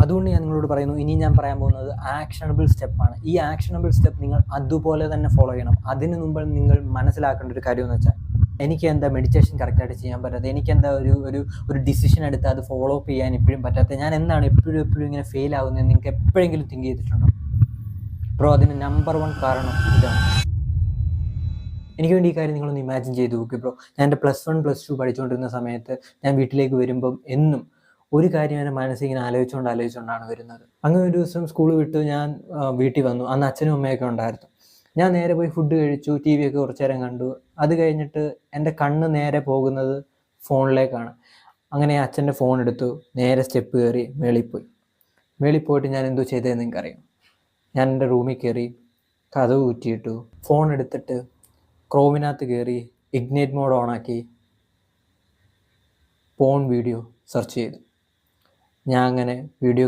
അതുകൊണ്ട് ഞാൻ നിങ്ങളോട് പറയുന്നു, ഇനി ഞാൻ പറയാൻ പോകുന്നത് ആക്ഷണബിൾ സ്റ്റെപ്പാണ്. ഈ ആക്ഷണബിൾ സ്റ്റെപ്പ് നിങ്ങൾ അതുപോലെ തന്നെ ഫോളോ ചെയ്യണം. അതിന് മുമ്പ് നിങ്ങൾ മനസ്സിലാക്കേണ്ട ഒരു കാര്യം എന്ന് വെച്ചാൽ, എനിക്ക് എന്താ മെഡിറ്റേഷൻ കറക്റ്റായിട്ട് ചെയ്യാൻ പറ്റാത്തത്, എനിക്കെന്താ ഒരു ഡിസിഷൻ എടുത്ത് അത് ഫോളോ അപ്പ് ചെയ്യാൻ ഇപ്പോഴും പറ്റാത്തത്, ഞാൻ എന്താണ് എപ്പോഴും ഇങ്ങനെ ഫെയിൽ ആകുന്നത് നിങ്ങൾക്ക് എപ്പോഴെങ്കിലും തിങ്ക് ചെയ്തിട്ടുണ്ടോ? ബ്രോ, അതിന് നമ്പർ 1 കാരണം ഇതാണ്. എനിക്ക് വേണ്ടി ഈ കാര്യം നിങ്ങളൊന്ന് ഇമാജിൻ ചെയ്ത് നോക്കി ബ്രോ. ഞാൻ എൻ്റെ +1 +2 പഠിച്ചുകൊണ്ടിരുന്ന സമയത്ത് ഞാൻ വീട്ടിലേക്ക് വരുമ്പം എന്നും ഒരു കാര്യം എൻ്റെ മനസ്സിൽ ഇങ്ങനെ ആലോചിച്ചുകൊണ്ടാണ് വരുന്നത്. അങ്ങനെ ഒരു ദിവസം സ്കൂൾ വിട്ട് ഞാൻ വീട്ടിൽ വന്നു. അന്ന് അച്ഛനും അമ്മയൊക്കെ ഉണ്ടായിരുന്നു. ഞാൻ നേരെ പോയി ഫുഡ് കഴിച്ചു, TV ഒക്കെ കുറച്ച് നേരം കണ്ടു. അത് കഴിഞ്ഞിട്ട് എൻ്റെ കണ്ണ് നേരെ പോകുന്നത് ഫോണിലേക്കാണ്. അങ്ങനെ അച്ഛൻ്റെ ഫോൺ എടുത്തു, നേരെ സ്റ്റെപ്പ് കയറി മേളിൽ പോയിട്ട് ഞാൻ എന്തോ ചെയ്തതെന്ന് നിങ്ങൾക്കറിയാം? ഞാൻ എൻ്റെ റൂമിൽ കയറി കതക് കുറ്റിയിട്ടു, ഫോൺ എടുത്തിട്ട് ക്രോമിനകത്ത് കയറി ഇഗ്നൈറ്റ് മോഡ് ഓണാക്കി പോൺ വീഡിയോ സെർച്ച് ചെയ്തു. ഞാൻ അങ്ങനെ വീഡിയോ